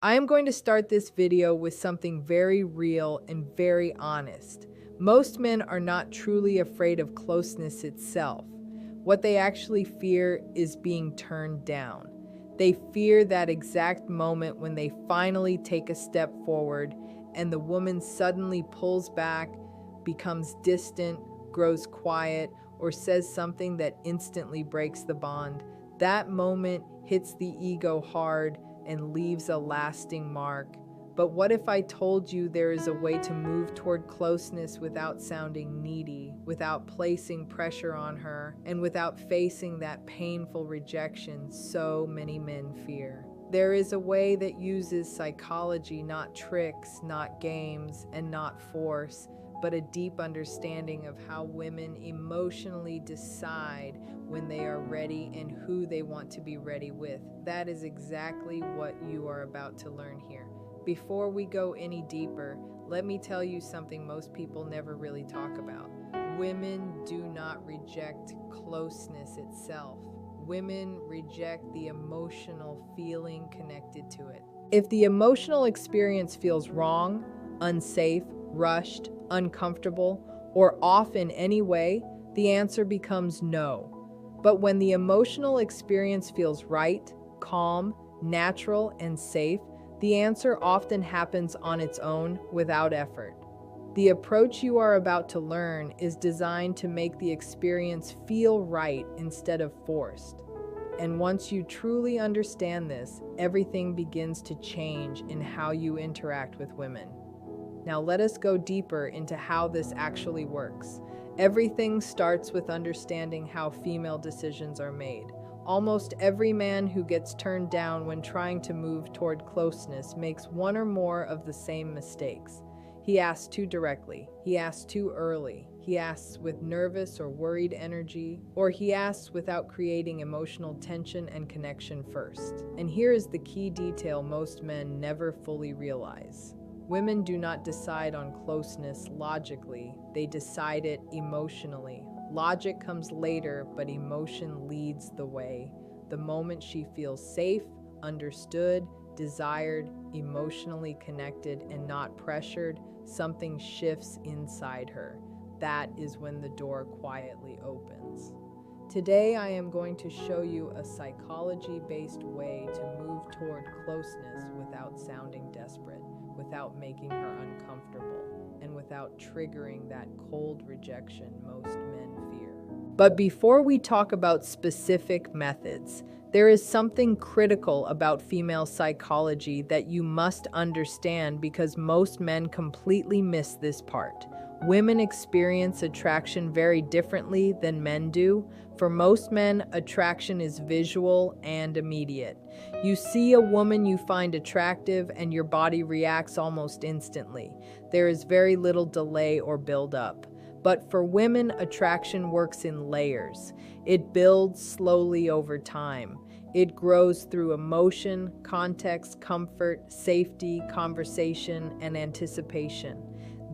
I am going to start this video with something very real and very honest. Most men are not truly afraid of closeness itself. What they actually fear is being turned down. They fear that exact moment when they finally take a step forward and the woman suddenly pulls back, becomes distant, grows quiet, or says something that instantly breaks the bond. That moment hits the ego hard and leaves a lasting mark. But what if I told you there is a way to move toward closeness without sounding needy, without placing pressure on her, and without facing that painful rejection so many men fear? There is a way that uses psychology, not tricks, not games, and not force, but a deep understanding of how women emotionally decide when they are ready and who they want to be ready with. That is exactly what you are about to learn here. Before we go any deeper, let me tell you something most people never really talk about. Women do not reject closeness itself. Women reject the emotional feeling connected to it. If the emotional experience feels wrong, unsafe, rushed, uncomfortable, or off in any way, the answer becomes no. But when the emotional experience feels right, calm, natural, and safe, the answer often happens on its own without effort. The approach you are about to learn is designed to make the experience feel right instead of forced. And once you truly understand this, everything begins to change in how you interact with women. Now let us go deeper into how this actually works. Everything starts with understanding how female decisions are made. Almost every man who gets turned down when trying to move toward closeness makes one or more of the same mistakes. He asks too directly, he asks too early, he asks with nervous or worried energy, or he asks without creating emotional tension and connection first. And here is the key detail most men never fully realize. Women do not decide on closeness logically, they decide it emotionally. Logic comes later, but emotion leads the way. The moment she feels safe, understood, desired, emotionally connected, and not pressured, something shifts inside her. That is when the door quietly opens. Today, I am going to show you a psychology-based way to move toward closeness without sounding desperate, without making her uncomfortable, and without triggering that cold rejection most men fear. But before we talk about specific methods, there is something critical about female psychology that you must understand because most men completely miss this part. Women experience attraction very differently than men do. For most men, attraction is visual and immediate. You see a woman you find attractive and your body reacts almost instantly. There is very little delay or build-up. But for women, attraction works in layers. It builds slowly over time. It grows through emotion, context, comfort, safety, conversation, and anticipation.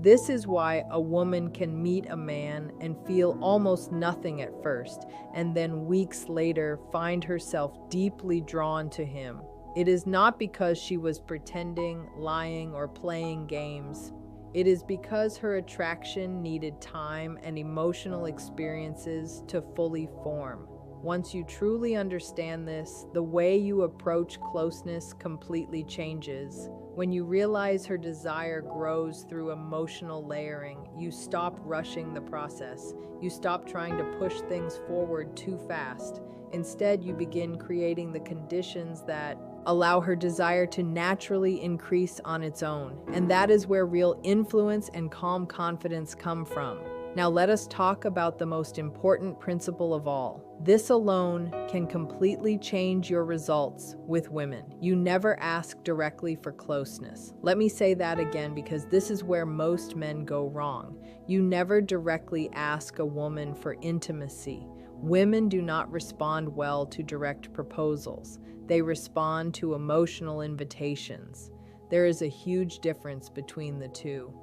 This is why a woman can meet a man and feel almost nothing at first, and then weeks later find herself deeply drawn to him. It is not because she was pretending, lying, or playing games. It is because her attraction needed time and emotional experiences to fully form. Once you truly understand this, the way you approach closeness completely changes. When you realize her desire grows through emotional layering, you stop rushing the process. You stop trying to push things forward too fast. Instead, you begin creating the conditions that allow her desire to naturally increase on its own. And that is where real influence and calm confidence come from. Now let us talk about the most important principle of all. This alone can completely change your results with women. You never ask directly for closeness. Let me say that again because this is where most men go wrong. You never directly ask a woman for intimacy. Women do not respond well to direct proposals. They respond to emotional invitations. There is a huge difference between the two.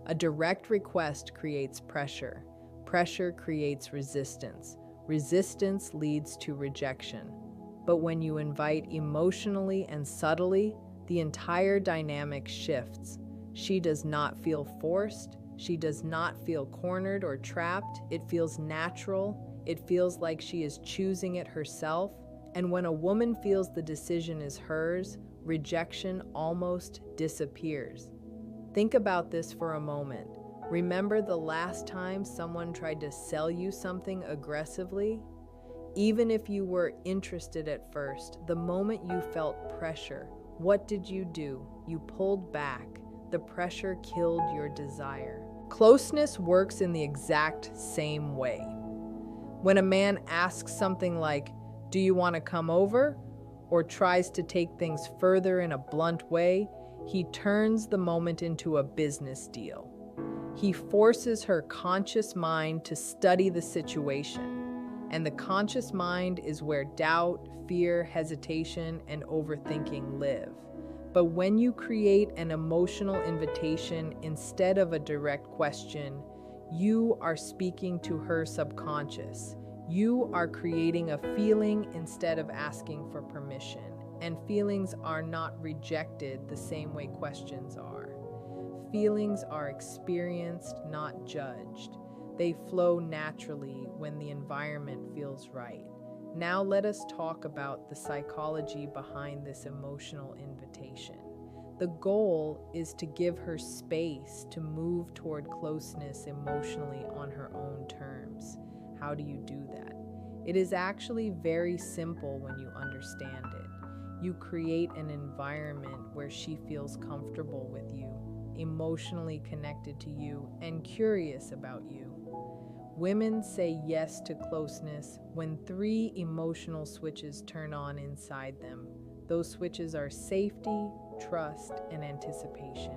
A direct request creates pressure. Pressure creates resistance. Resistance leads to rejection. But when you invite emotionally and subtly, the entire dynamic shifts. She does not feel forced. She does not feel cornered or trapped. It feels natural. It feels like she is choosing it herself. And when a woman feels the decision is hers, rejection almost disappears. Think about this for a moment. Remember the last time someone tried to sell you something aggressively? Even if you were interested at first, the moment you felt pressure, what did you do? You pulled back. The pressure killed your desire. Closeness works in the exact same way. When a man asks something like, "Do you want to come over?" or tries to take things further in a blunt way, he turns the moment into a business deal. He forces her conscious mind to study the situation. And the conscious mind is where doubt, fear, hesitation, and overthinking live. But when you create an emotional invitation instead of a direct question, you are speaking to her subconscious. You are creating a feeling instead of asking for permission. And feelings are not rejected the same way questions are. Feelings are experienced, not judged. They flow naturally when the environment feels right. Now let us talk about the psychology behind this emotional invitation. The goal is to give her space to move toward closeness emotionally on her own terms. How do you do that? It is actually very simple when you understand it. You create an environment where she feels comfortable with you, emotionally connected to you, and curious about you. Women say yes to closeness when 3 emotional switches turn on inside them. Those switches are safety, trust, and anticipation.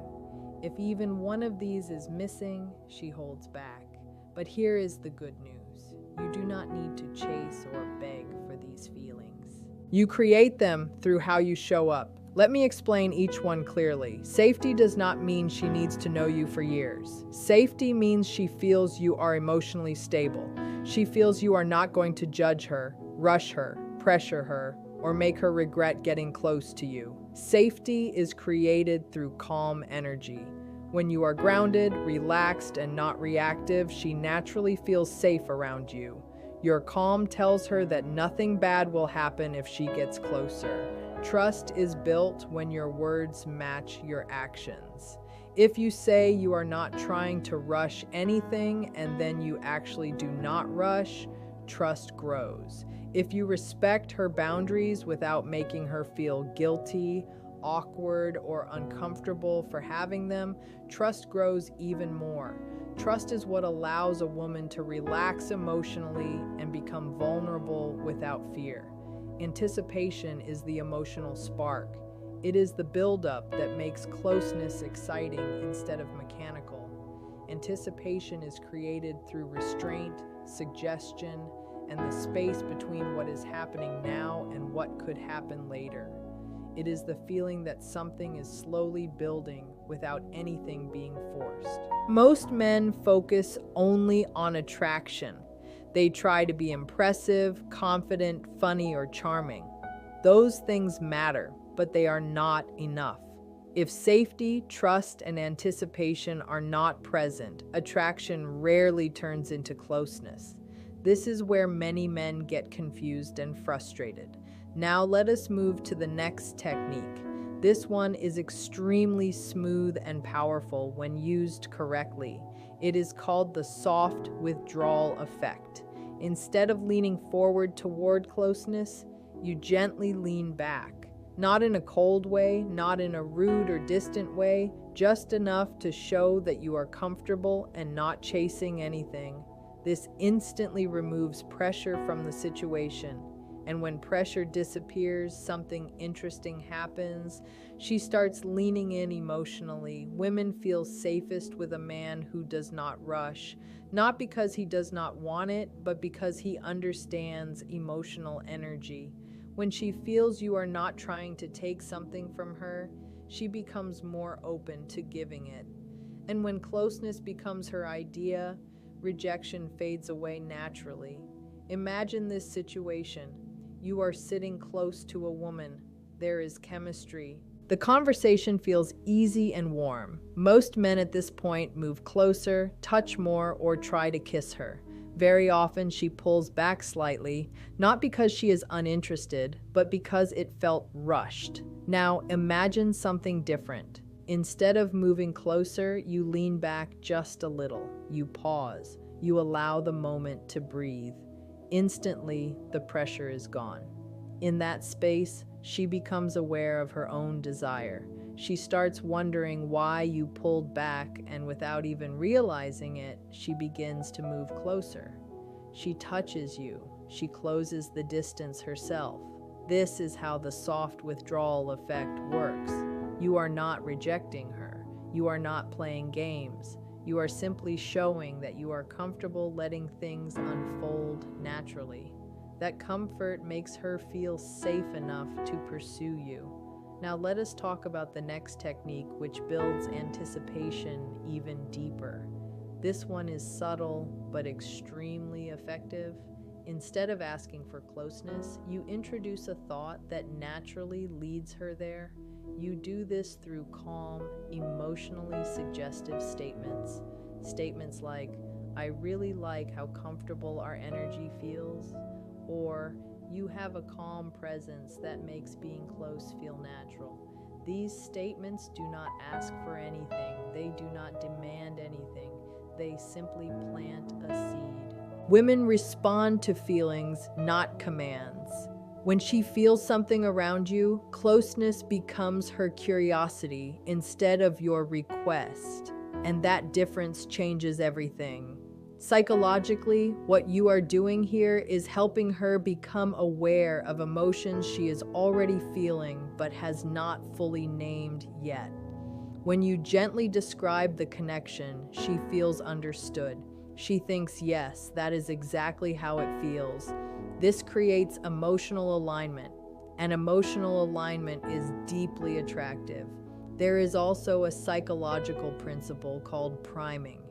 If even one of these is missing, she holds back. But here is the good news. You do not need to chase or beg for these feelings. You create them through how you show up. Let me explain each one clearly. Safety does not mean she needs to know you for years. Safety means she feels you are emotionally stable. She feels you are not going to judge her, rush her, pressure her, or make her regret getting close to you. Safety is created through calm energy. When you are grounded, relaxed, and not reactive, she naturally feels safe around you. Your calm tells her that nothing bad will happen if she gets closer. Trust is built when your words match your actions. If you say you are not trying to rush anything and then you actually do not rush, trust grows. If you respect her boundaries without making her feel guilty, awkward, or uncomfortable for having them, trust grows even more. Trust is what allows a woman to relax emotionally and become vulnerable without fear. Anticipation is the emotional spark. It is the buildup that makes closeness exciting instead of mechanical. Anticipation is created through restraint, suggestion, and the space between what is happening now and what could happen later. It is the feeling that something is slowly building without anything being forced. Most men focus only on attraction. They try to be impressive, confident, funny, or charming. Those things matter, but they are not enough. If safety, trust, and anticipation are not present, attraction rarely turns into closeness. This is where many men get confused and frustrated. Now let us move to the next technique. This one is extremely smooth and powerful when used correctly. It is called the soft withdrawal effect. Instead of leaning forward toward closeness, you gently lean back. Not in a cold way, not in a rude or distant way, just enough to show that you are comfortable and not chasing anything. This instantly removes pressure from the situation. And when pressure disappears, something interesting happens. She starts leaning in emotionally. Women feel safest with a man who does not rush, not because he does not want it, but because he understands emotional energy. When she feels you are not trying to take something from her, she becomes more open to giving it. And when closeness becomes her idea, rejection fades away naturally. Imagine this situation. You are sitting close to a woman. There is chemistry. The conversation feels easy and warm. Most men at this point move closer, touch more, or try to kiss her. Very often she pulls back slightly, not because she is uninterested, but because it felt rushed. Now imagine something different. Instead of moving closer, you lean back just a little. You pause. You allow the moment to breathe. Instantly, the pressure is gone. In that space, she becomes aware of her own desire. She starts wondering why you pulled back, and without even realizing it, she begins to move closer. She touches you. She closes the distance herself. This is how the soft withdrawal effect works. You are not rejecting her. You are not playing games. You are simply showing that you are comfortable letting things unfold naturally. That comfort makes her feel safe enough to pursue you. Now let us talk about the next technique, which builds anticipation even deeper. This one is subtle but extremely effective. Instead of asking for closeness, you introduce a thought that naturally leads her there. You do this through calm, emotionally suggestive statements. Statements like, "I really like how comfortable our energy feels," or "You have a calm presence that makes being close feel natural." These statements do not ask for anything. They do not demand anything. They simply plant a seed. Women respond to feelings, not commands. When she feels something around you, closeness becomes her curiosity instead of your request. And that difference changes everything. Psychologically, what you are doing here is helping her become aware of emotions she is already feeling but has not fully named yet. When you gently describe the connection, she feels understood. She thinks, yes, that is exactly how it feels. This creates emotional alignment, and emotional alignment is deeply attractive. There is also a psychological principle called priming.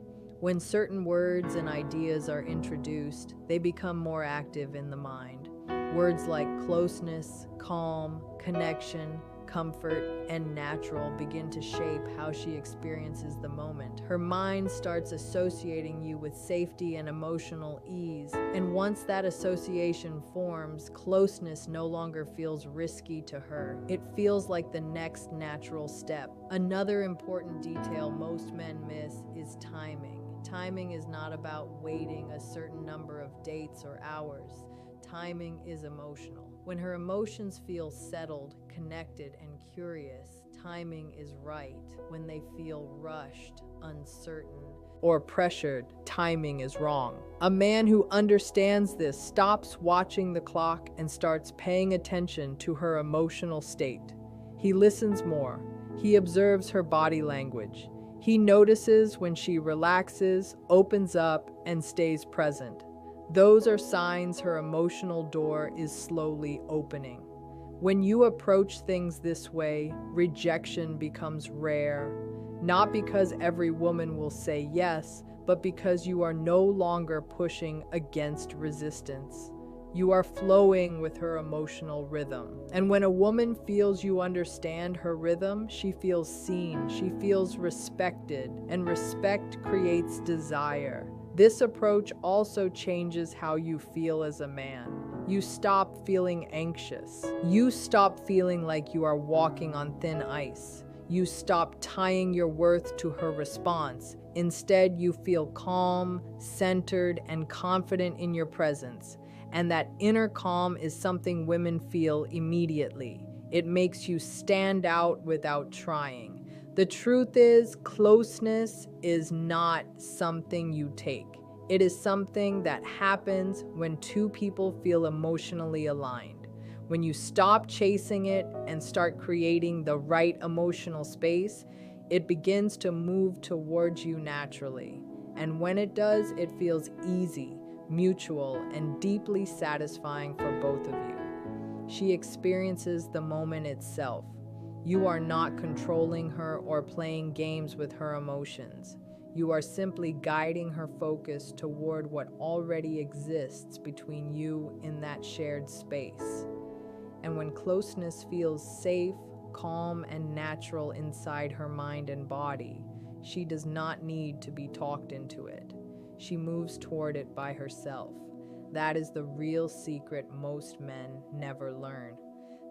When certain words and ideas are introduced, they become more active in the mind. Words like closeness, calm, connection, comfort, and natural begin to shape how she experiences the moment. Her mind starts associating you with safety and emotional ease, and once that association forms, closeness no longer feels risky to her. It feels like the next natural step. Another important detail most men miss is timing. Timing is not about waiting a certain number of dates or hours. Timing is emotional. When her emotions feel settled, connected, and curious, timing is right. When they feel rushed, uncertain, or pressured, timing is wrong. A man who understands this stops watching the clock and starts paying attention to her emotional state. He listens more. He observes her body language. He notices when she relaxes, opens up, and stays present. Those are signs her emotional door is slowly opening. When you approach things this way, rejection becomes rare, not because every woman will say yes, but because you are no longer pushing against resistance. You are flowing with her emotional rhythm. And when a woman feels you understand her rhythm, she feels seen, she feels respected, and respect creates desire. This approach also changes how you feel as a man. You stop feeling anxious. You stop feeling like you are walking on thin ice. You stop tying your worth to her response. Instead, you feel calm, centered, and confident in your presence. And that inner calm is something women feel immediately. It makes you stand out without trying. The truth is, closeness is not something you take. It is something that happens when two people feel emotionally aligned. When you stop chasing it and start creating the right emotional space, it begins to move towards you naturally. And when it does, it feels easy, mutual, and deeply satisfying for both of you. She experiences the moment itself. You are not controlling her or playing games with her emotions. You are simply guiding her focus toward what already exists between you in that shared space. And when closeness feels safe, calm and natural inside her mind and body. She does not need to be talked into it. She moves toward it by herself. That is the real secret most men never learn.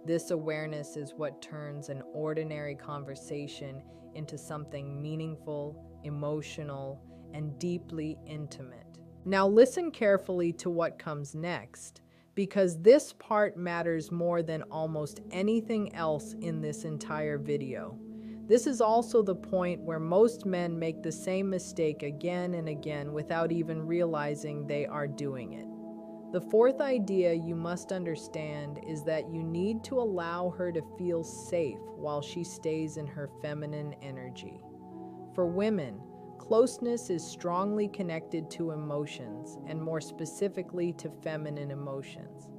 This awareness is what turns an ordinary conversation into something meaningful, emotional, and deeply intimate. Now listen carefully to what comes next, because this part matters more than almost anything else in this entire video. This is also the point where most men make the same mistake again and again without even realizing they are doing it. The fourth idea you must understand is that you need to allow her to feel safe while she stays in her feminine energy. For women, closeness is strongly connected to emotions, and more specifically to feminine emotions.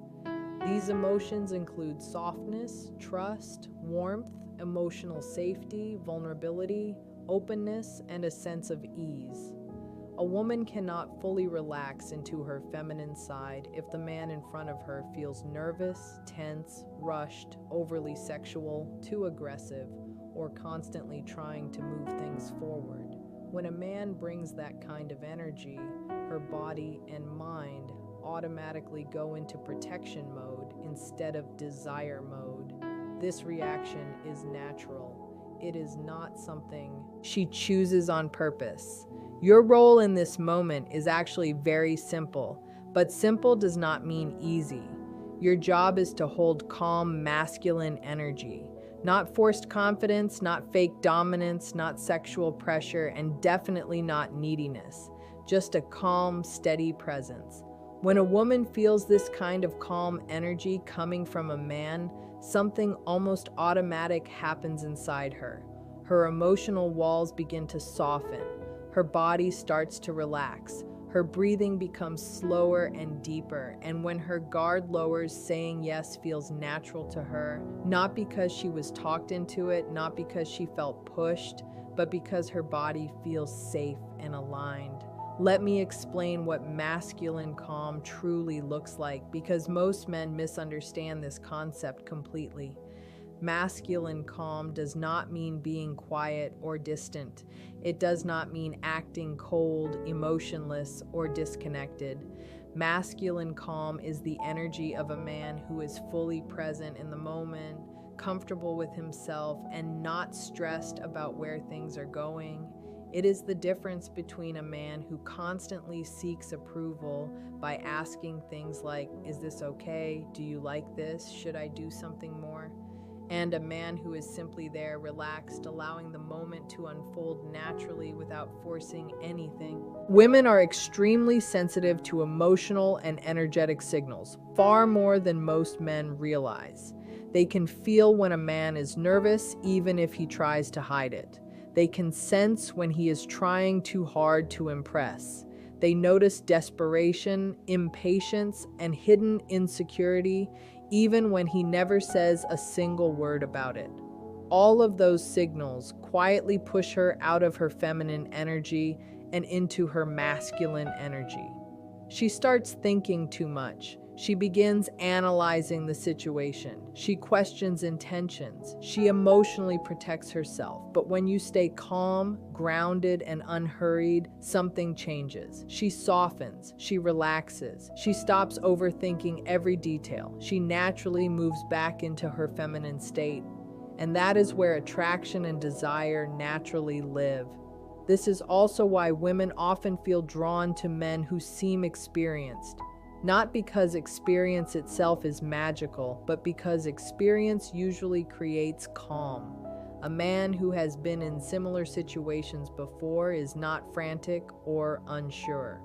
These emotions include softness, trust, warmth, emotional safety, vulnerability, openness, and a sense of ease. A woman cannot fully relax into her feminine side if the man in front of her feels nervous, tense, rushed, overly sexual, too aggressive, or constantly trying to move things forward. When a man brings that kind of energy, her body and mind automatically go into protection mode instead of desire mode. This reaction is natural. It is not something she chooses on purpose. Your role in this moment is actually very simple, but simple does not mean easy. Your job is to hold calm, masculine energy. Not forced confidence, not fake dominance, not sexual pressure, and definitely not neediness. Just a calm, steady presence. When a woman feels this kind of calm energy coming from a man, something almost automatic happens inside her. Her emotional walls begin to soften. Her body starts to relax. Her breathing becomes slower and deeper, and when her guard lowers, saying yes feels natural to her, not because she was talked into it, not because she felt pushed, but because her body feels safe and aligned. Let me explain what masculine calm truly looks like, because most men misunderstand this concept completely. Masculine calm does not mean being quiet or distant. It does not mean acting cold, emotionless, or disconnected. Masculine calm is the energy of a man who is fully present in the moment, comfortable with himself, and not stressed about where things are going. It is the difference between a man who constantly seeks approval by asking things like, "Is this okay? Do you like this? Should I do something more?" and a man who is simply there, relaxed, allowing the moment to unfold naturally without forcing anything. Women are extremely sensitive to emotional and energetic signals, far more than most men realize. They can feel when a man is nervous, even if he tries to hide it. They can sense when he is trying too hard to impress. They notice desperation, impatience, and hidden insecurity, even when he never says a single word about it. All of those signals quietly push her out of her feminine energy and into her masculine energy. She starts thinking too much. She begins analyzing the situation. She questions intentions. She emotionally protects herself. But when you stay calm, grounded, and unhurried, something changes. She softens. She relaxes. She stops overthinking every detail. She naturally moves back into her feminine state. And that is where attraction and desire naturally live. This is also why women often feel drawn to men who seem experienced. Not because experience itself is magical, but because experience usually creates calm. A man who has been in similar situations before is not frantic or unsure.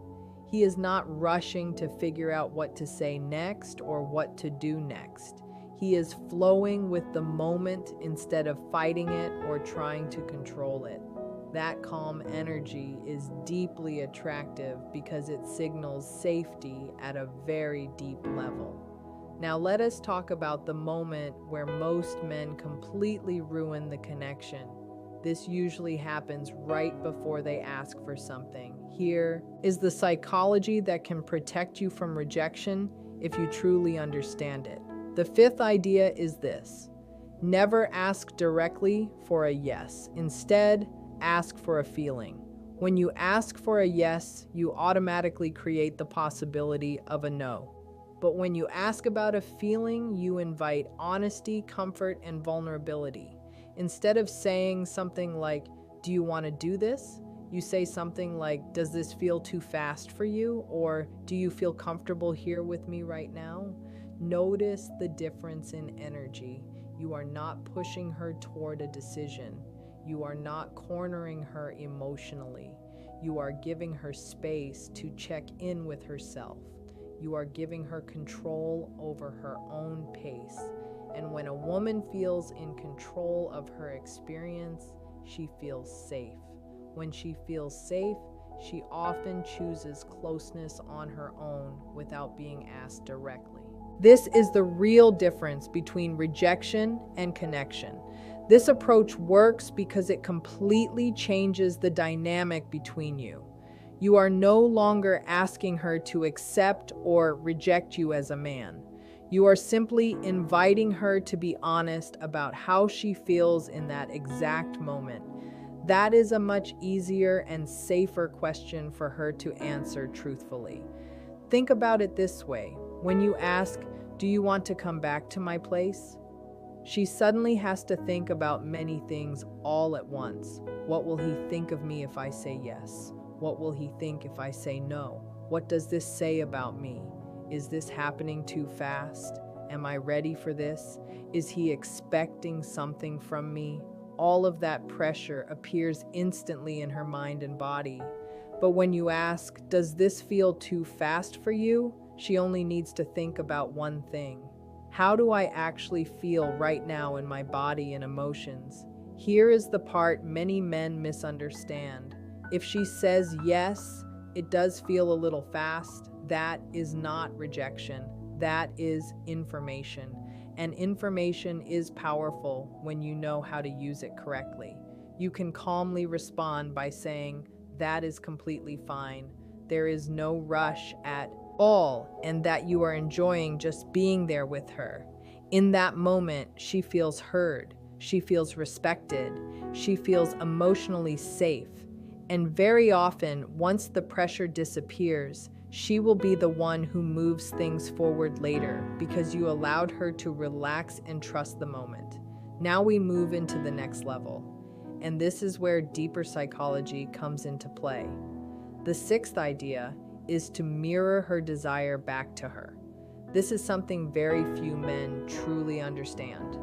He is not rushing to figure out what to say next or what to do next. He is flowing with the moment instead of fighting it or trying to control it. That calm energy is deeply attractive because it signals safety at a very deep level. Now let us talk about the moment where most men completely ruin the connection. This usually happens right before they ask for something. Here is the psychology that can protect you from rejection if you truly understand it. The fifth idea is this: Never ask directly for a yes. Instead, ask for a feeling. When you ask for a yes, you automatically create the possibility of a no. But when you ask about a feeling, you invite honesty, comfort, and vulnerability. Instead of saying something like, "Do you want to do this?" you say something like, "Does this feel too fast for you?" Or, "Do you feel comfortable here with me right now?" Notice the difference in energy. You are not pushing her toward a decision. You are not cornering her emotionally. You are giving her space to check in with herself. You are giving her control over her own pace. And when a woman feels in control of her experience, she feels safe. When she feels safe, she often chooses closeness on her own without being asked directly. This is the real difference between rejection and connection. This approach works because it completely changes the dynamic between you. You are no longer asking her to accept or reject you as a man. You are simply inviting her to be honest about how she feels in that exact moment. That is a much easier and safer question for her to answer truthfully. Think about it this way. When you ask, "Do you want to come back to my place?" she suddenly has to think about many things all at once. What will he think of me if I say yes? What will he think if I say no? What does this say about me? Is this happening too fast? Am I ready for this? Is he expecting something from me? All of that pressure appears instantly in her mind and body. But when you ask, "Does this feel too fast for you?" she only needs to think about one thing. How do I actually feel right now in my body and emotions? Here is the part many men misunderstand. If she says yes, it does feel a little fast. That is not rejection. That is information. And information is powerful when you know how to use it correctly. You can calmly respond by saying, "That is completely fine. There is no rush at all," and that you are enjoying just being there with her. In that moment, she feels heard, she feels respected, she feels emotionally safe. And very often, once the pressure disappears, she will be the one who moves things forward later because you allowed her to relax and trust the moment. Now we move into the next level. And this is where deeper psychology comes into play. The sixth idea is to mirror her desire back to her. This is something very few men truly understand.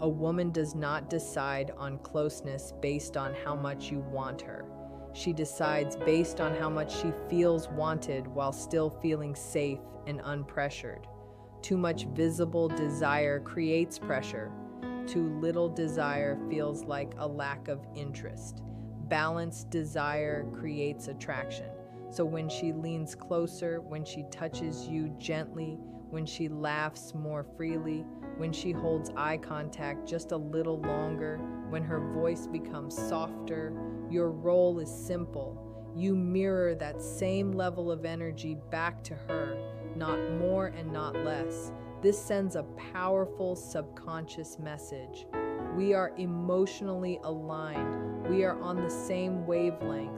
A woman does not decide on closeness based on how much you want her. She decides based on how much she feels wanted while still feeling safe and unpressured. Too much visible desire creates pressure. Too little desire feels like a lack of interest. Balanced desire creates attraction. So when she leans closer, when she touches you gently, when she laughs more freely, when she holds eye contact just a little longer, when her voice becomes softer, your role is simple. You mirror that same level of energy back to her, not more and not less. This sends a powerful subconscious message. We are emotionally aligned. We are on the same wavelength.